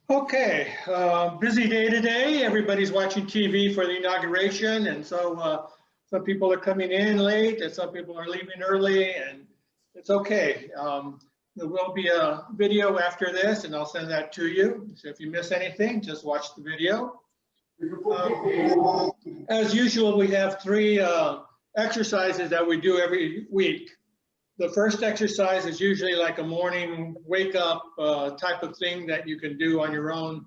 Okay, busy day today. Everybody's watching TV for the inauguration, and so some people are coming in late and some people are leaving early, and it's okay. There will be a video after this, and I'll send that to you. So if you miss anything, just watch the video. As usual, we have three exercises that we do every week. The first exercise is usually like a morning wake up type of thing that you can do on your own.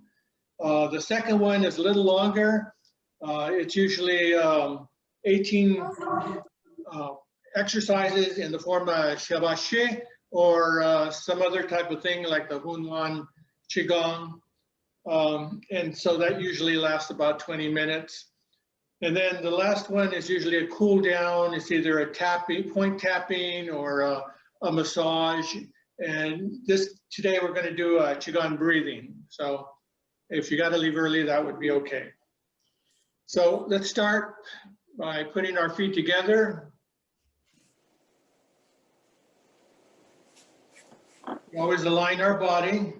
The second one is a little longer. It's usually 18 exercises in the form of Shibashi or some other type of thing like the Qigong. And so that usually lasts about 20 minutes. And then the last one is usually a cool down. It's either a tapping, point tapping, or a massage. And today we're going to do a Qigong breathing. So if you got to leave early, that would be okay. So let's start by putting our feet together. We always align our body.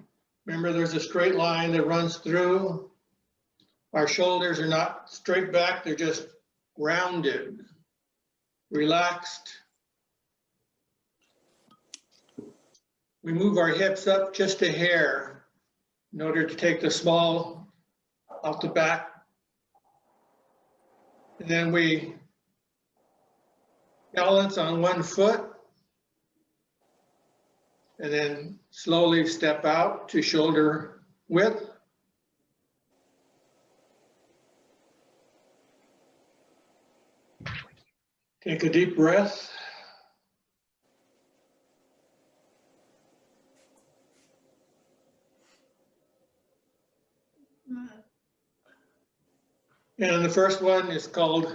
Remember, there's a straight line that runs through. Our shoulders are not straight back, they're just rounded, relaxed. We move our hips up just a hair in order to take the small out the back. And then we balance on one foot and then slowly step out to shoulder width. Take a deep breath. And the first one is called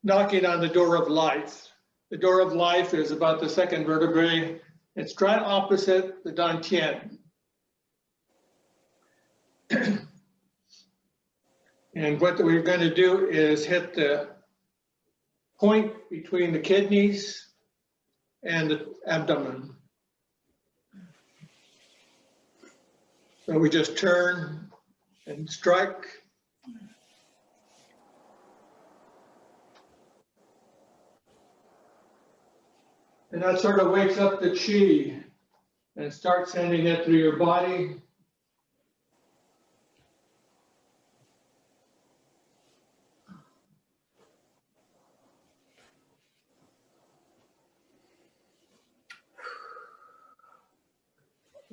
knocking on the door of life. The door of life is about the second vertebrae. It's right opposite the dantian. And what we're going to do is hit the point between the kidneys and the abdomen. So we just turn and strike. And that sort of wakes up the chi and starts sending it through your body.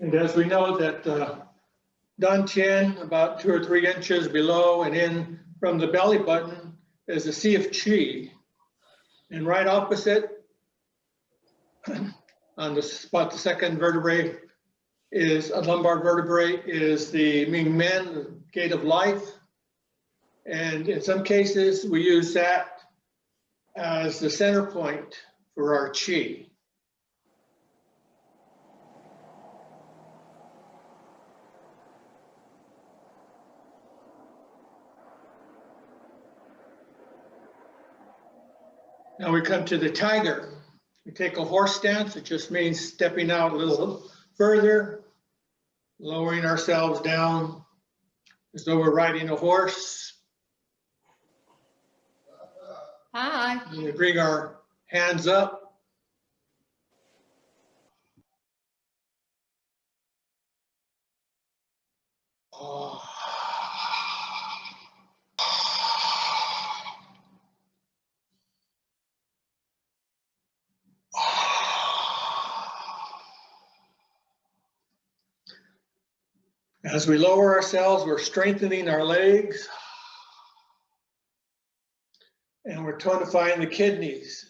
And as we know that dantian, about 2 or 3 inches below and in from the belly button, is a sea of qi. And right opposite, on the spot, the second vertebrae is a lumbar vertebrae, is the Ming Men, the gate of life. And in some cases, we use that as the center point for our qi. Now we come to the tiger. We take a horse stance. It just means stepping out a little further, lowering ourselves down as though we're riding a horse. Hi. And we bring our hands up. As we lower ourselves, we're strengthening our legs and we're tonifying the kidneys.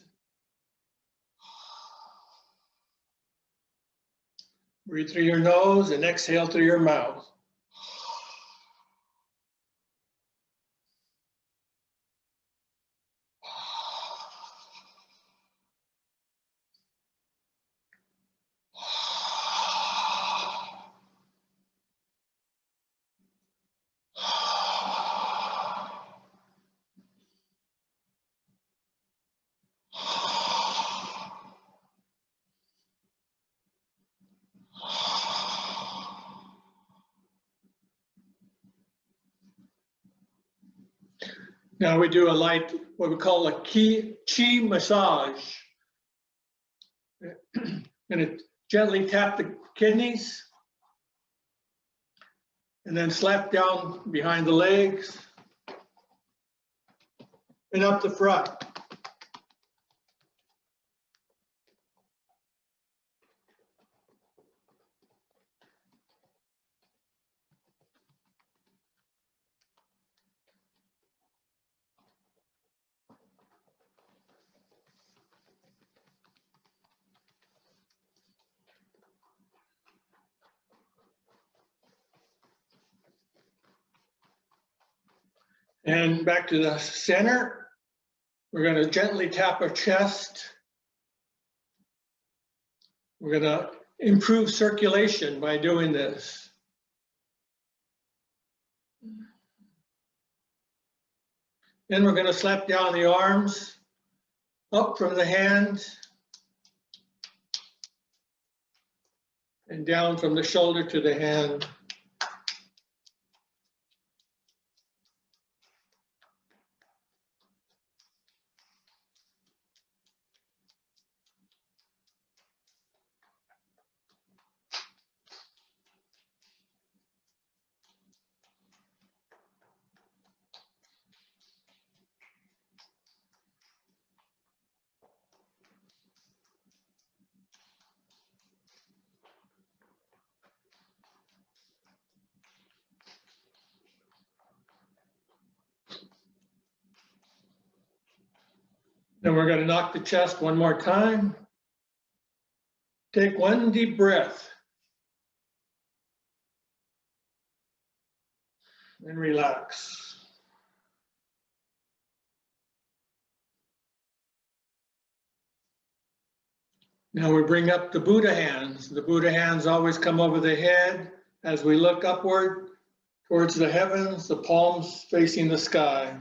Breathe through your nose and exhale through your mouth. Now we do a light, what we call a Qi massage. Going to gently tap the kidneys and then slap down behind the legs and up the front. And back to the center. We're going to gently tap our chest. We're going to improve circulation by doing this. Then we're going to slap down the arms, up from the hands, and down from the shoulder to the hand. Then we're going to knock the chest one more time. Take one deep breath. And relax. Now we bring up the Buddha hands. The Buddha hands always come over the head as we look upward towards the heavens, the palms facing the sky.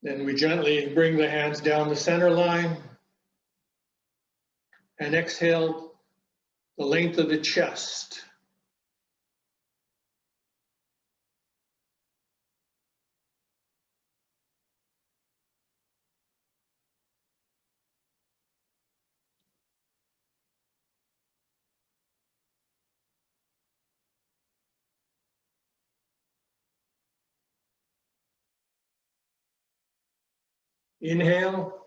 Then we gently bring the hands down the center line and exhale the length of the chest. Inhale.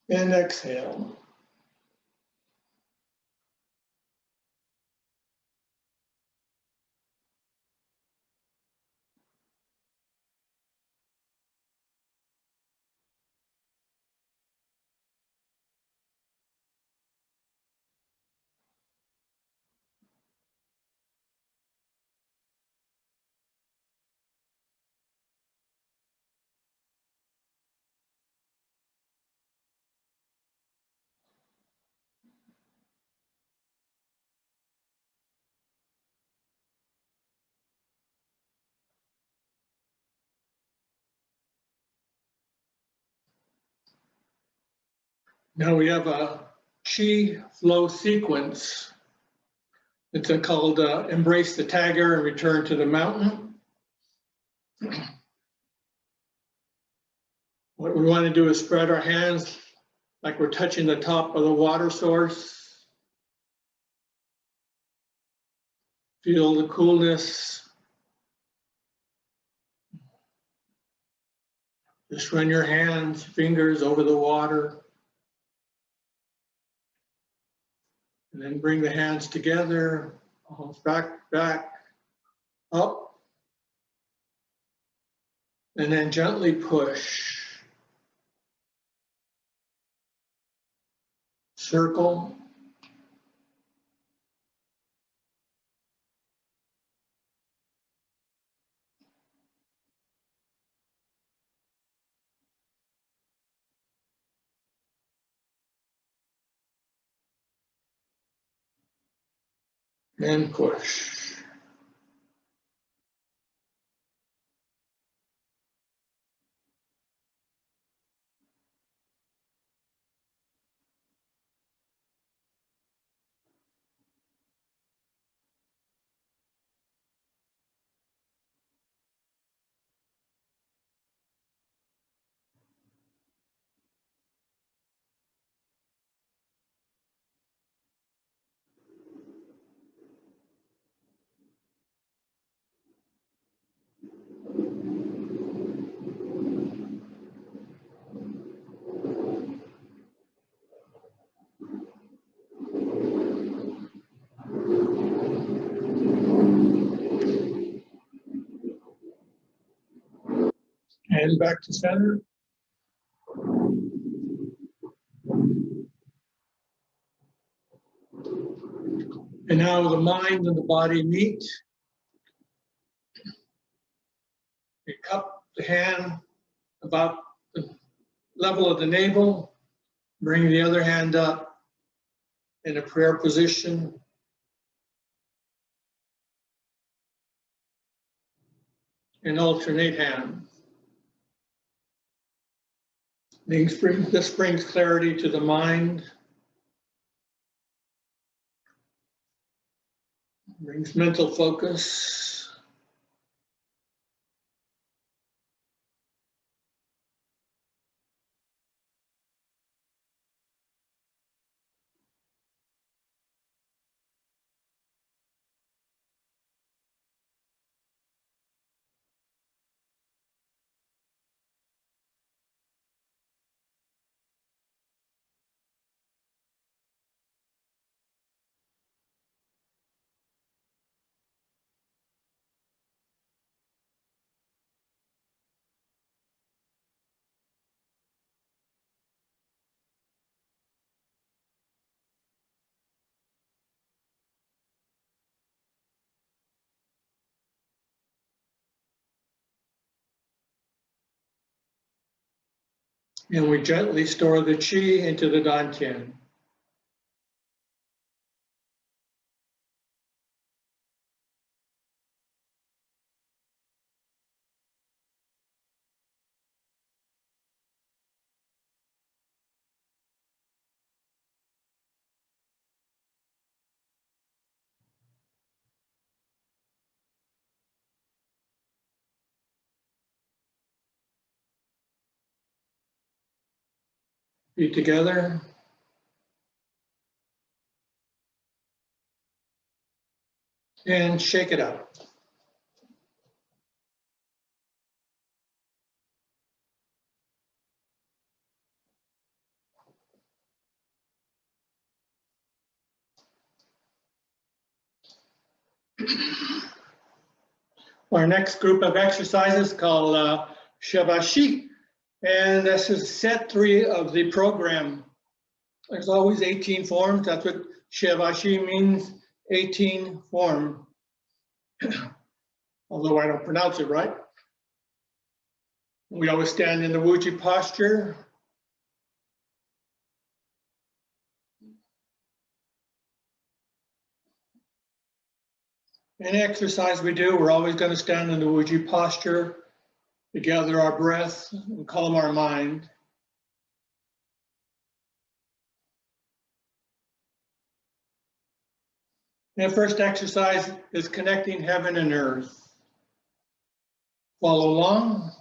And exhale. Now we have a Qi flow sequence. It's called Embrace the Tiger and Return to the Mountain. What we want to do is spread our hands like we're touching the top of the water source. Feel the coolness. Just run your hands, fingers over the water. And then bring the hands together, back, up. And then gently push. Circle. And push. And back to center. And now the mind and the body meet. You cup the hand about the level of the navel. Bring the other hand up in a prayer position. And alternate hands. This brings clarity to the mind. Brings mental focus. And we gently store the qi into the dantian. Feet together. And shake it out. Our next group of exercises called Shibashi, and this is set 3 of the program. There's always 18 forms. That's what Shibashi means, 18 form. Although I don't pronounce it right. We always stand in the Wuji posture. Any exercise we do, we're always going to stand in the Wuji posture to gather our breath and calm our mind. And the first exercise is connecting heaven and earth. Follow along.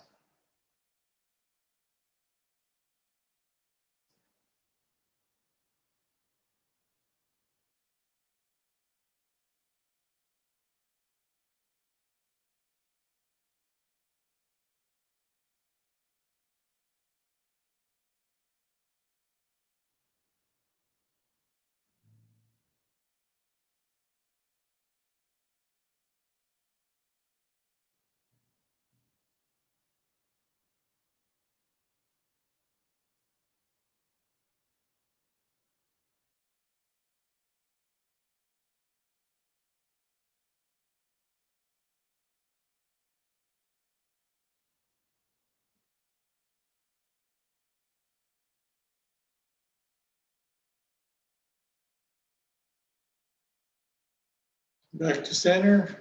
Back to center.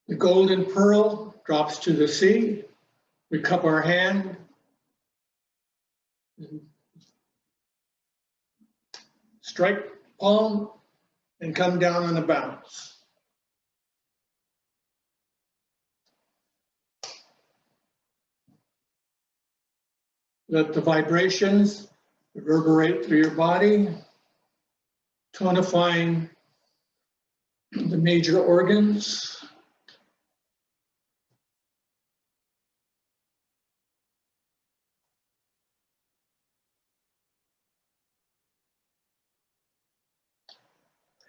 The golden pearl drops to the sea. We cup our hand. Strike palm and come down on a bounce. Let the vibrations reverberate through your body, tonifying the major organs.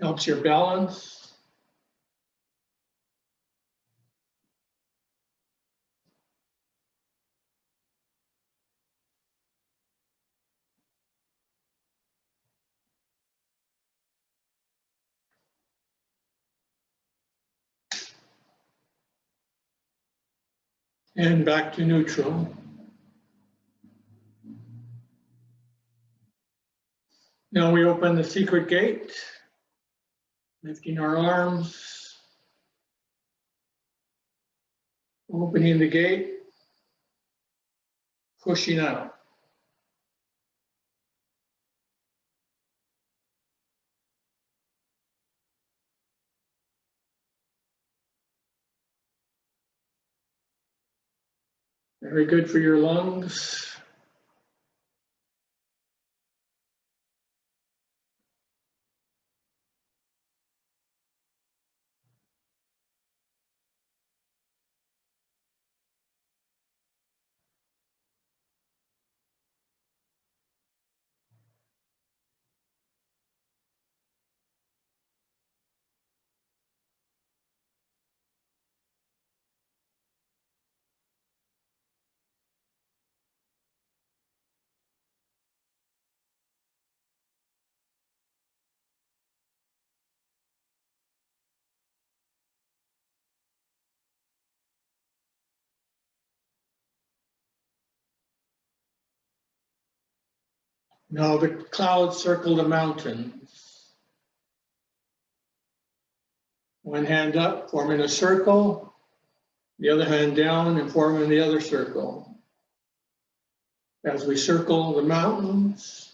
helps your balance. And back to neutral. Now we open the secret gate, lifting our arms, opening the gate, pushing out. Very good for your lungs. Now the clouds circle the mountains. One hand up, forming a circle. The other hand down and forming the other circle. As we circle the mountains,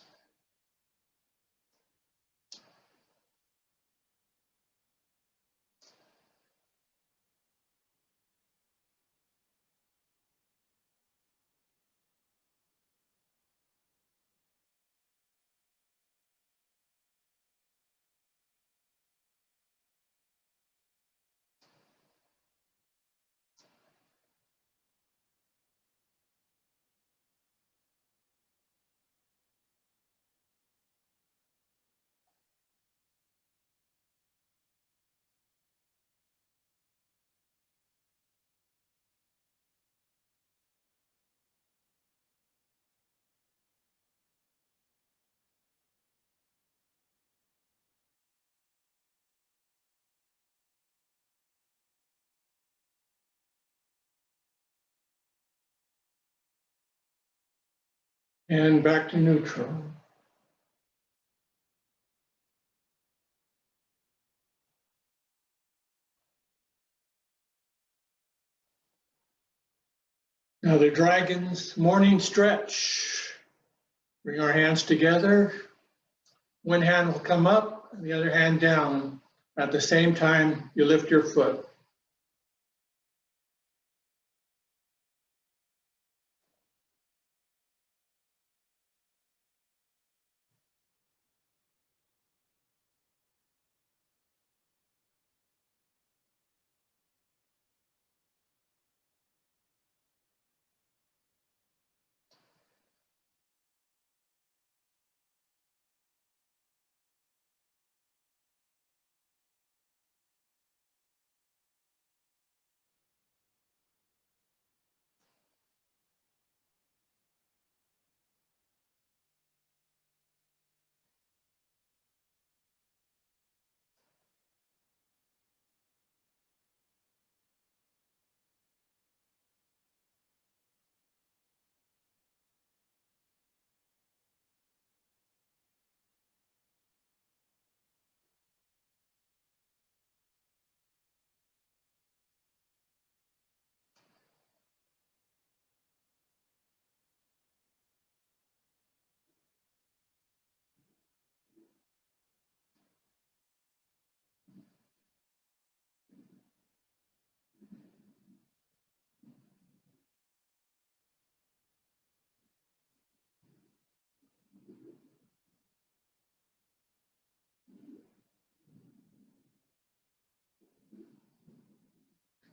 and back to neutral. Now the dragon's morning stretch. Bring our hands together. One hand will come up, and the other hand down. At the same time, you lift your foot.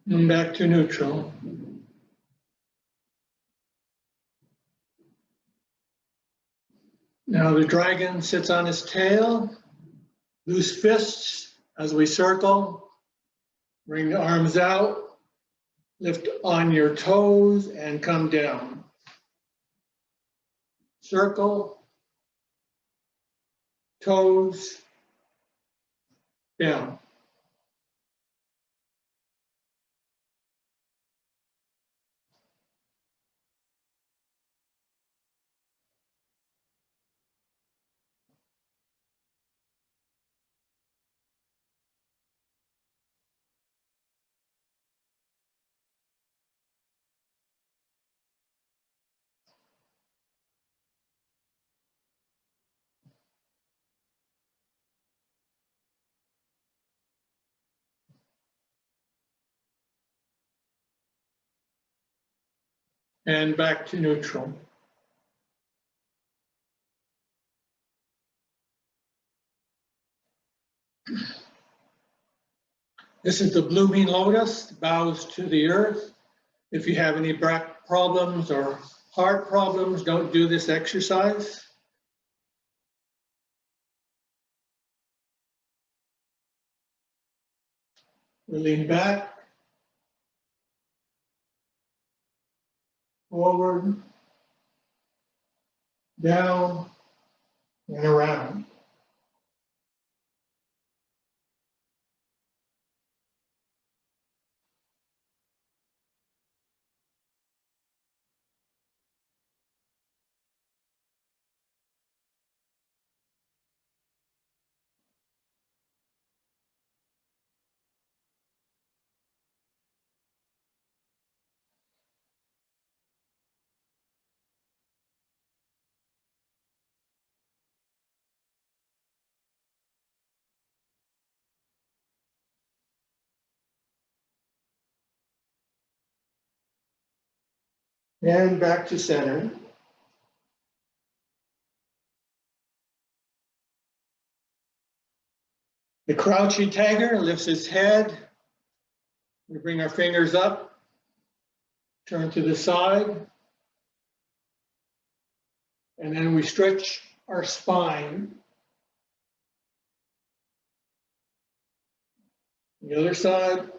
And back to neutral. Now the dragon sits on his tail. Loose fists as we circle. Bring the arms out. Lift on your toes and come down. Circle. Toes. Down. And back to neutral. This is the blooming lotus, bows to the earth. If you have any back problems or heart problems, don't do this exercise. We lean back, forward, down, and around. And back to center. The crouching tiger lifts its head. We bring our fingers up, turn to the side, and then we stretch our spine. The other side.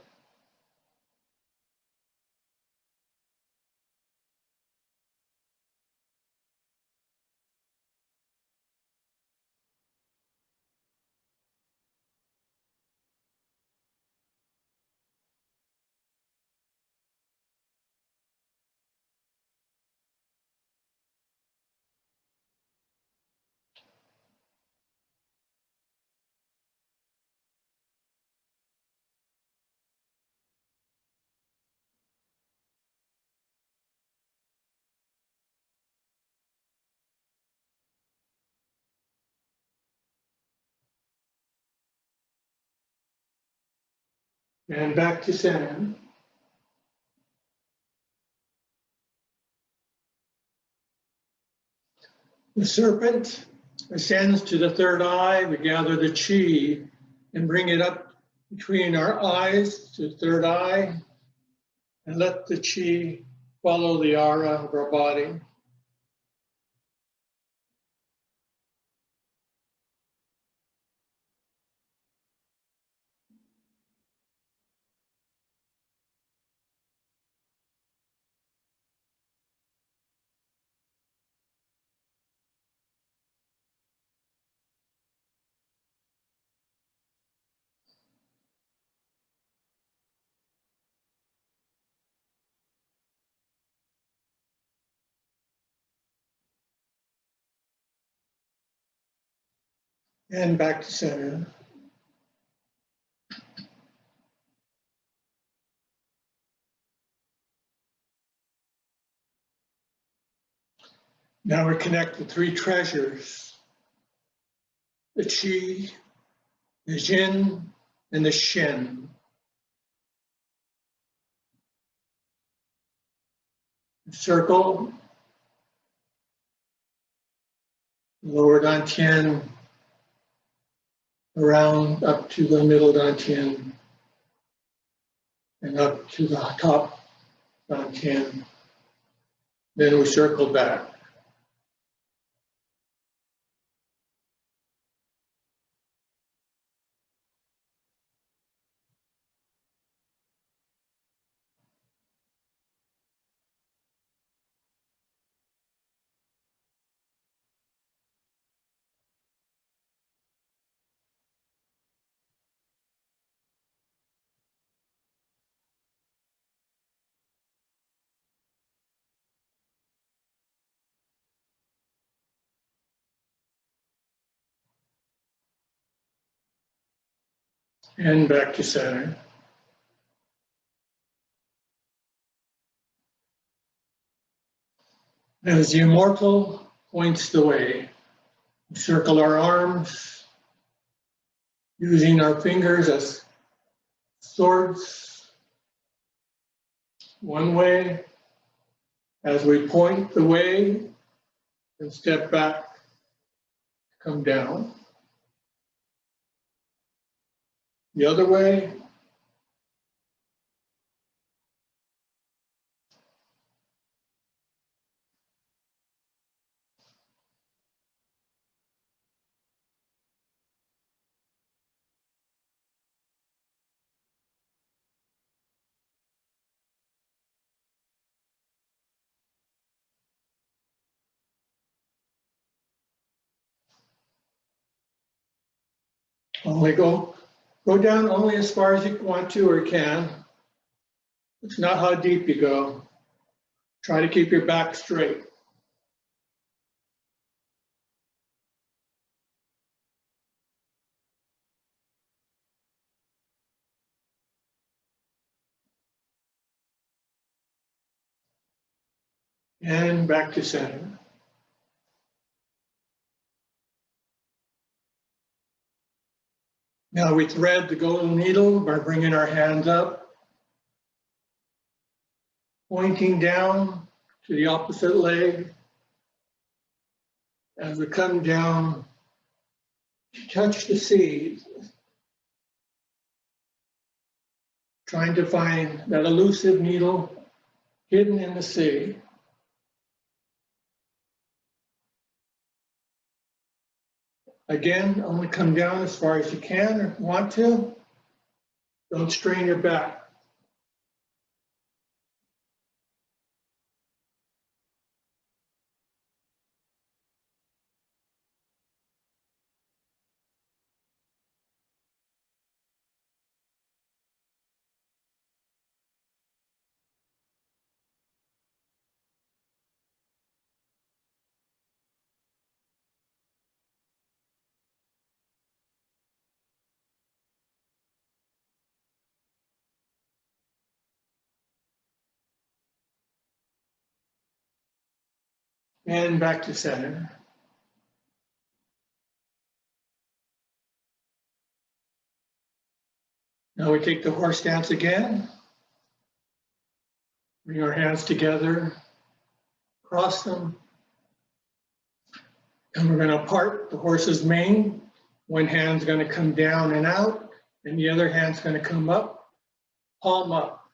And back to center. The serpent ascends to the third eye. We gather the chi and bring it up between our eyes to the third eye and let the chi follow the aura of our body. And back to center. Now we connect the three treasures, the chi, the jin, and the shen. Circle, lower dantian, around up to the middle dantian, and up to the top dantian. Then we circle back. And back to center. As the immortal points the way, we circle our arms, using our fingers as swords one way. As we point the way and step back, come down. The other way. Only go down only as far as you want to or can. It's not how deep you go. Try to keep your back straight. And back to center. Now we thread the golden needle by bringing our hands up, pointing down to the opposite leg. As we come down, touch the seed, trying to find that elusive needle hidden in the sea. Again, only come down as far as you can or want to. Don't strain your back. And back to center. Now we take the horse stance again. Bring our hands together, cross them, and we're going to part the horse's mane. One hand's going to come down and out, and the other hand's going to come up, palm up.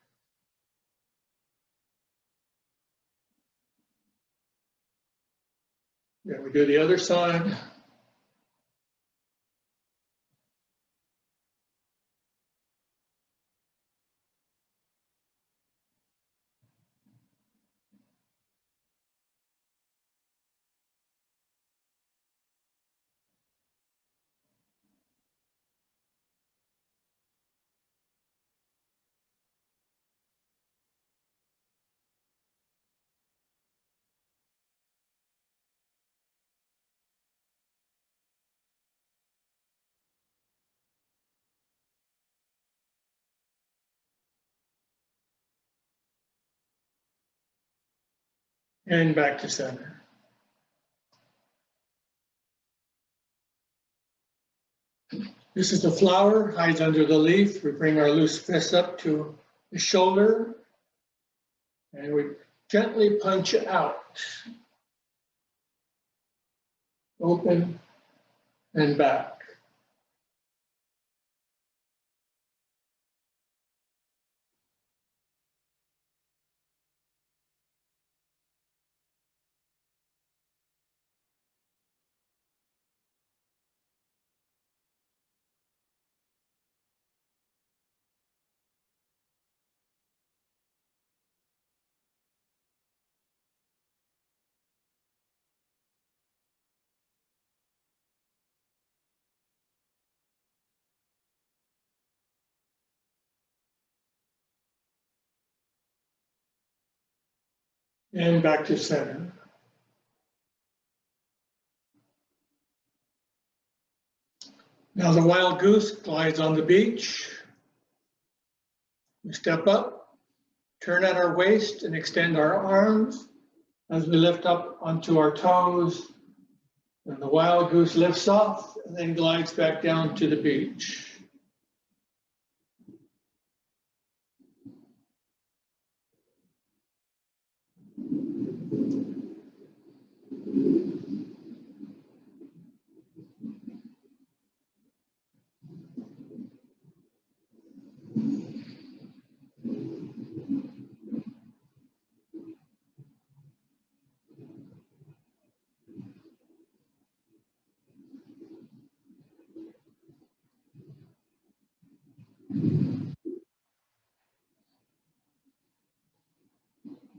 Then we do the other side. And back to center. This is the flower, hides under the leaf. We bring our loose fist up to the shoulder, and we gently punch out. Open and back. And back to center. Now the wild goose glides on the beach. We step up, turn at our waist and extend our arms as we lift up onto our toes. And the wild goose lifts off and then glides back down to the beach.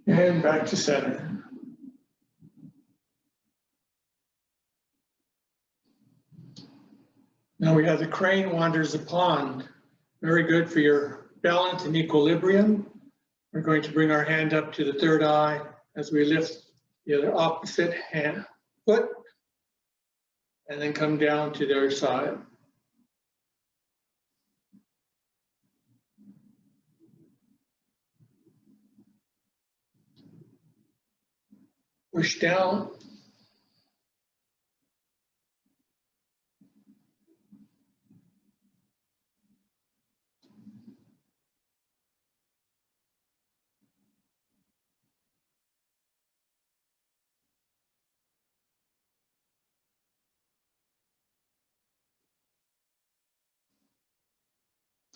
And back to center. Now we have the crane wanders the pond. Very good for your balance and equilibrium. We're going to bring our hand up to the third eye as we lift the other opposite hand, foot, and then come down to the other side. Push down.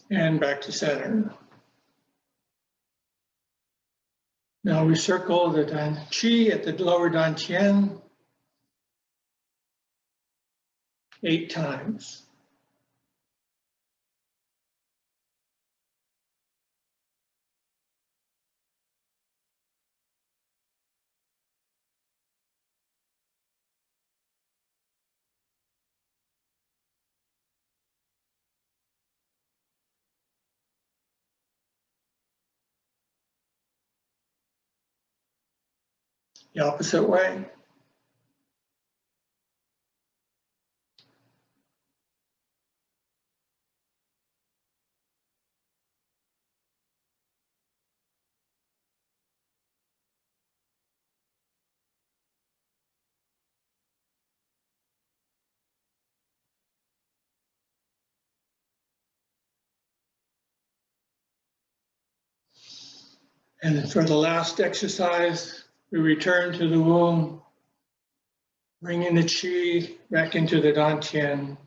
And back to center. Now we circle the Dan Chi at the lower Dantian 8 times. The opposite way. And then for the last exercise, we return to the womb, bringing the chi back into the Dantian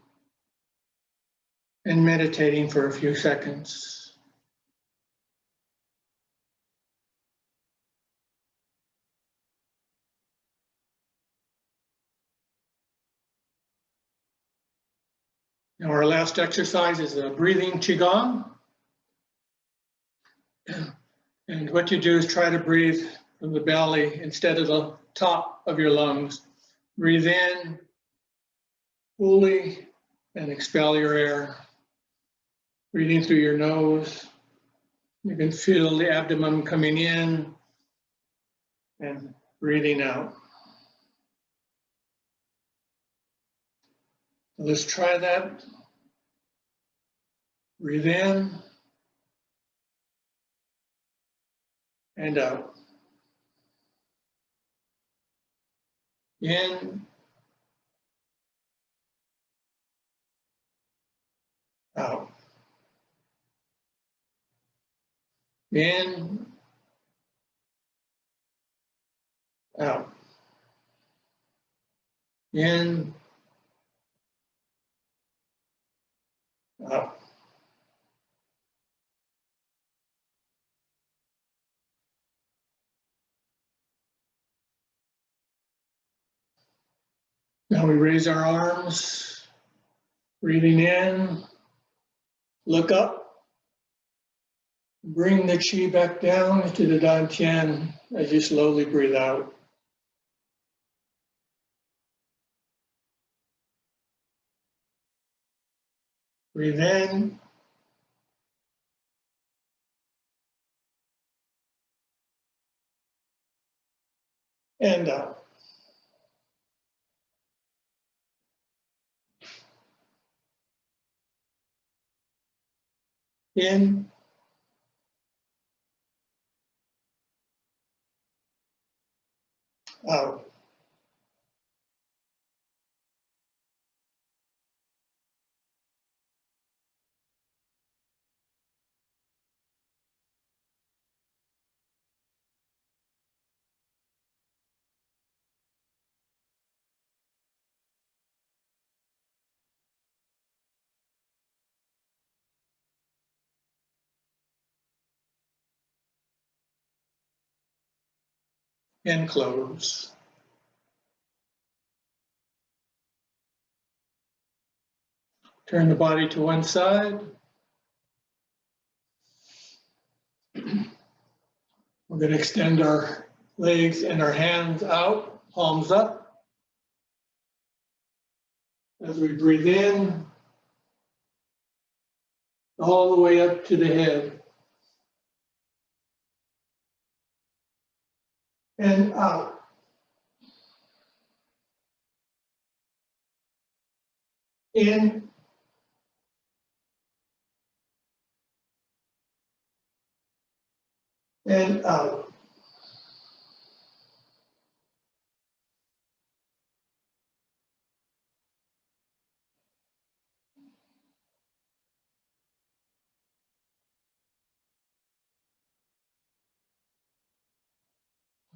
and meditating for a few seconds. Now our last exercise is a breathing Qigong. And what you do is try to breathe from the belly instead of the top of your lungs. Breathe in fully and expel your air. Breathing through your nose. You can feel the abdomen coming in and breathing out. Let's try that. Breathe in and out. In, out. In, out. In, out. Now we raise our arms, breathing in, look up, bring the chi back down to the Dantian as you slowly breathe out. Breathe in. And out. in, out. And close. Turn the body to one side. We're going to extend our legs and our hands out, palms up. As we breathe in, all the way up to the head. And out. In. And out.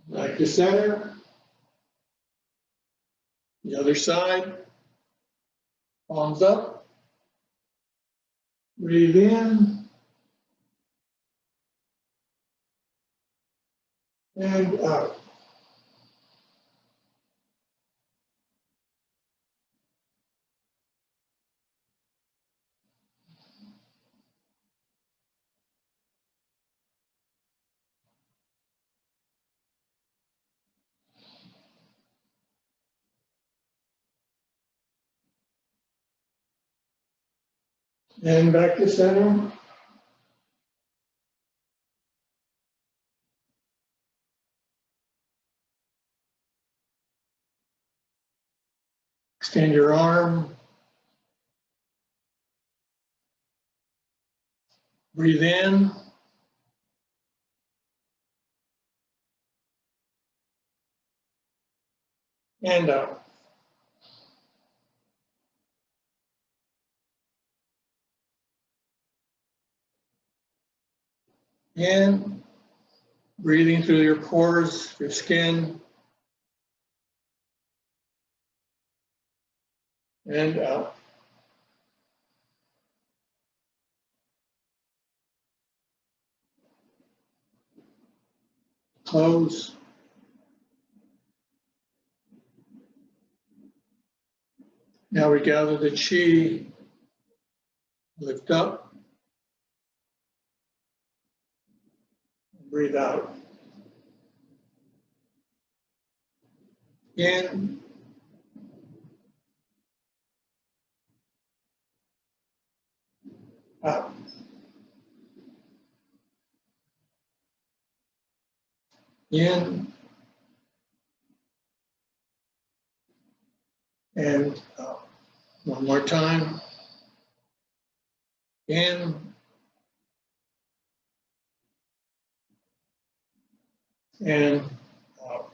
Back to center. The other side. Palms up. Breathe in. And out. And back to center. Extend your arm. Breathe in. And out. In. Breathing through your pores, your skin. And out. Close. Now we gather the chi, lift up, breathe out. In, out. In, and out. One more time. In, and out.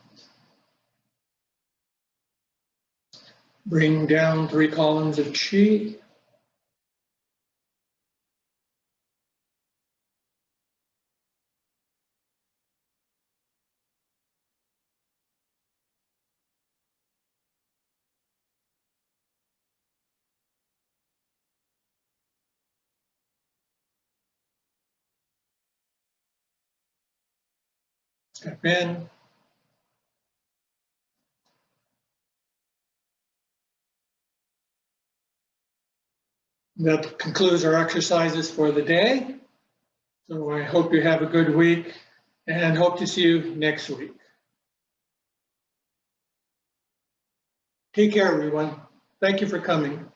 Bring down 3 columns of chi. Step in. That concludes our exercises for the day. So I hope you have a good week and hope to see you next week. Take care, everyone. Thank you for coming.